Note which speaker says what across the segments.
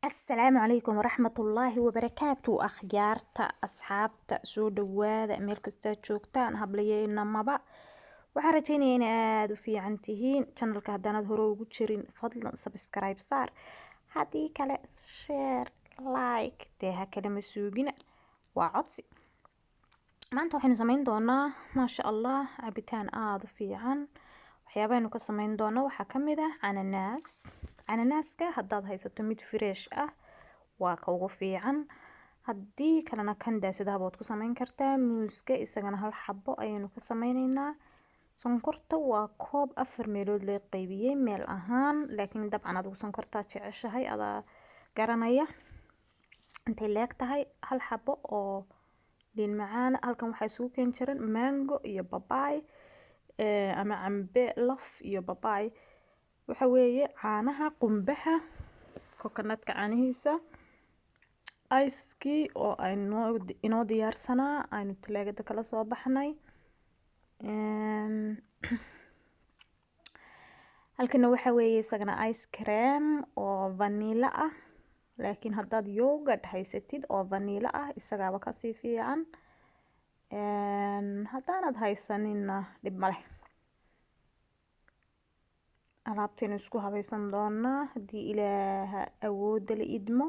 Speaker 1: السلام عليكم ورحمة الله وبركاته أخيارتا أصحابتا سو دوادا ميل كستا joogtaan hablayeynamaba waxaan rajeynaya in aad u fiican tihiin channelka haddaanad hore ugu jirin fadlan subscribe saar haddii kale share like dee ha kale ma suugina waa codsi maanta waxaynu sameyn doonaa maasha allah cabitaan aada u fiican waxyaabaaynu ka sameyn doono waxaa ka mid ah cananaaska haddaad haysato mid fresh ah waa ka ugu fiican haddii kalena kan daasadaha baad ku sameyn kartaa muuska isagana hal xabo ayaynu ka sameyneynaa sonkorta waa koob 4 meelood la qaybiyey meel ahaan laakiin dabcan adigu sonkorta jeceshahay adaa garanaya intay leeg tahay hal xabo oo liin macaan halkan waxaa isugu keen jiran mango iyo babaay ama cambe laf iyo babaay waxa weeye caanaha qumbaha coconut caanihiisa ice oo aynu inoo diyaarsanaa aynu talaagada kala soo baxnay halkana waxa weeye isagana ice cream oo vanilla ah laakiin haddaad yogurt haysatid oo vanilla ah isagaaba kasii fiican haddaanad haysanina dhib ma leh alaabtaynu isku habaysan doonaa haddii ilaaha awoodda la idmo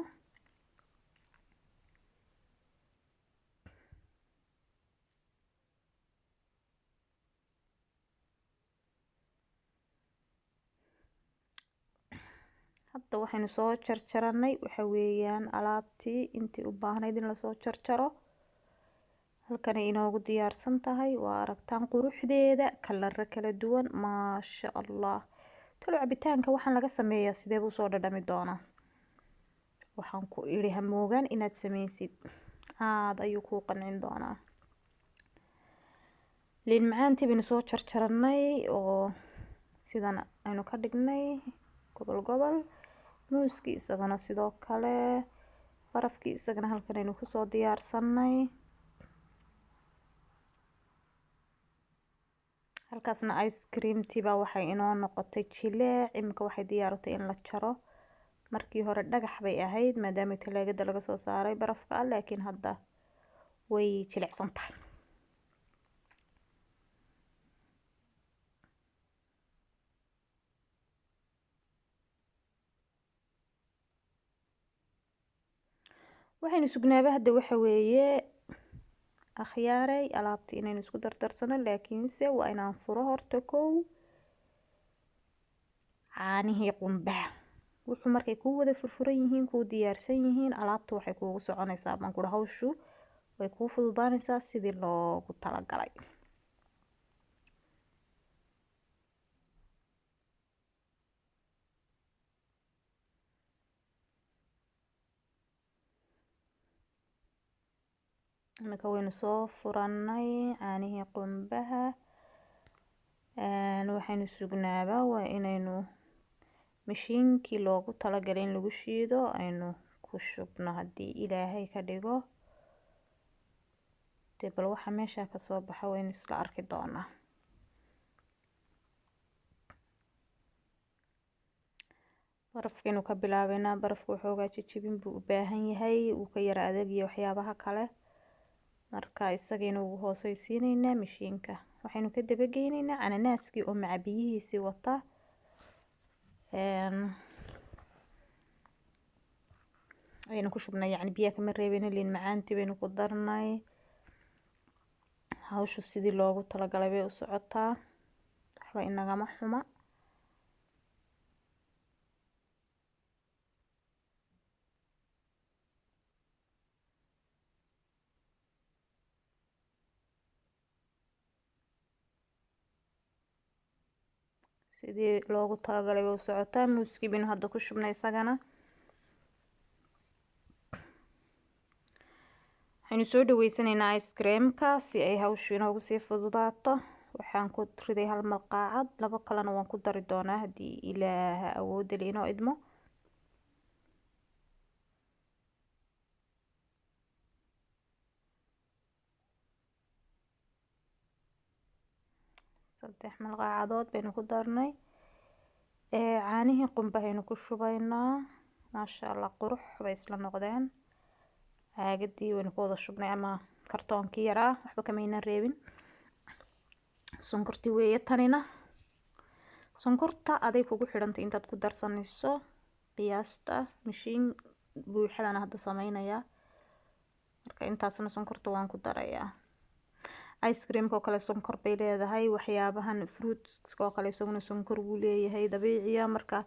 Speaker 1: hadda waxaynu soo jarjaranay waxa weeyaan alaabtii intii u baahnayd in lasoo jarjaro halkan ay inoogu diyaarsan tahay waa aragtaan quruxdeeda kalara kala duwan maasha allah talo cabitaanka waxaan laga sameeyaa sidee buu soo dhadhami doonaa waxaan ku iri hamoogaan inaad sameysid aad ayuu kuu qancin doonaa liin macaantii baynu soo jarjaranay oo sidan aynu ka dhignay gobol muuskii isagana sidoo kale barafkii isagana halkan aynu kusoo diyaarsanay halkaasna ice creamtii baa waxay inoo noqotay jileec imika waxay diyaarotay in la jaro markii hore dhagax bay ahayd maadaama talaagada laga soo saaray barafka ah laakiin hadda way jilicsan tahay waxaynu sugnaaba hadda waxa weeye akhyaaray alaabtii inaynu isku dardarsano laakiinse waa inaan furo horta kow caanihii qumbaha wuxuu markay kuu wada furfuran yihiin kuu diyaarsan yihiin alaabta waxay kuugu soconaysaa baan kudha hawshu way kuu fududaanaysaa sidii loogu talagalay imika waynu soo furanay caanihii qumbaha waxaynu sugnaaba waa inaynu mashiinkii loogu talagalay in lagu shiido aynu ku shubno haddii ilaahay ka dhigo dee bal waxa meesha kasoo baxa waynu isla arki doonaa barafkaynu ka bilaabeynaa barafka waxoogaa jijibin buu u baahan yahay uu ka yara adag iyo waxyaabaha kale marka isagaynu ugu hooseysiineynaa mashiinka waxaynu ka dabageyneynaa cananaaskii oo macabiyihiisii wata ayaynu ku shubnay yacni biyaha kama reebeyna liin macaantii baynu ku darnay hawshu sidii loogu talagalay bay u socotaa waxba inagama xuma sidii loogu talagalay bay u socotaa muuskii baynu hadda ku shubnay isagana waxaynu soo dhaweysaneynaa ice creamka si ay hawshu inoogu sii fududaato waxaan ku riday hal malqaacad labo kalena waan ku dari doonaa haddii ilaaha awoodda la inoo idmo saddex malqaacadood baynu ku darnay caanihii qumbahaynu ku shubaynaa maasha allah qurux bay isla noqdeen. caagadii waynu ku wada shubnay ama kartoonkii yaraa waxba kamaynan reebin. sonkortii weeye tanina. sonkorta aday kugu xidhantay intaad ku darsanayso qiyaasta. mashiin buuxadana hadda samaynayaa, marka intaasna sonkorta waan ku darayaa. ice creamka oo kale sonkor bay leedahay, waxyaabahan fruitska oo kale isaguna sonkor wuu leeyahay dabiiciya, marka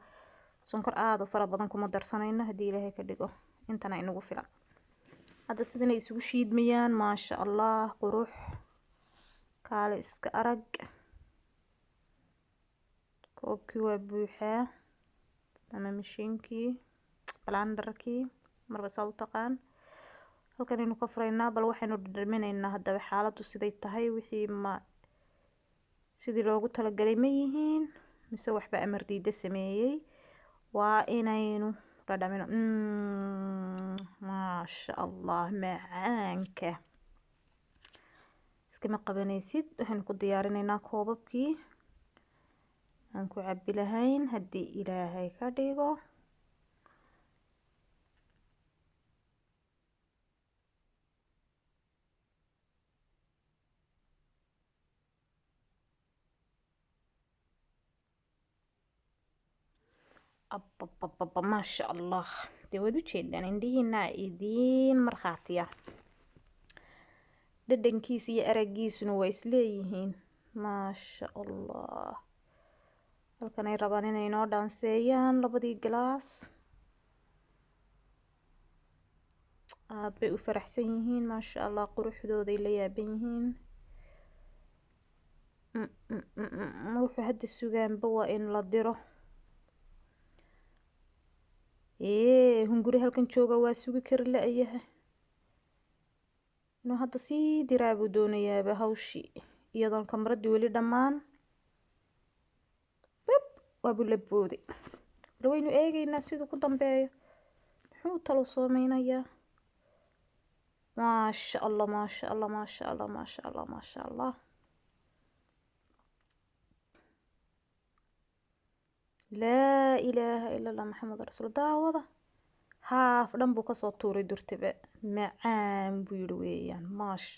Speaker 1: sonkor aad u fara badan kuma darsanayno haddii ilaahay ka dhigo. intana inagu filan. hadda sidana isugu shiidmayaan maasha allah qurux. kaale iska arag. koobkii waa buuxaa ama mashiinkii blandarkii marba saa u taqaan. halkan aynu ka furaynaa, bal waxaynu dhadhaminaynaa haddaba xaaladdu siday tahay. wixii ma sidii loogu talagalay ma yihiin mise waxba amar diida sameeyey. waa inaynu dhadhamino. maasha allah macaanka iskama qabanaysid. waxaynu ku diyaarinaynaa koobabkii aan ku cabbi lahayn haddii ilaahay ka dhigo. abababa maasha allah. dee waad ujeedaan indhihiina idiin markhaatiya. dhadhankiisa iyo aragiisuna waa isleeyihiin. maasha allah. halkan ay rabaan inay inoo dhaanseeyaan labadii galaas. aad bay u faraxsan yihiin maasha allah. quruxdooday la yaaban yihiin. wuxuu hadda sugaanba waa in la diro. hunguri halkan jooga waa sugi kari la-yahay inuu hadda sii diraa buu doonayaaba hawshii iyadoon kamaradii weli dhammaan. waabu la booday. bal waynu eegaynaa siduu ku dambeeyo. muxuu talo samaynayaa. maasha allah maasha allah maasha allah maasha allah maasha allah. laa ilaaha ila allah maxamed rasuul. daawada haaf dhan buu kasoo tuuray durtaba. macaan buu yidhi weeyaan maasha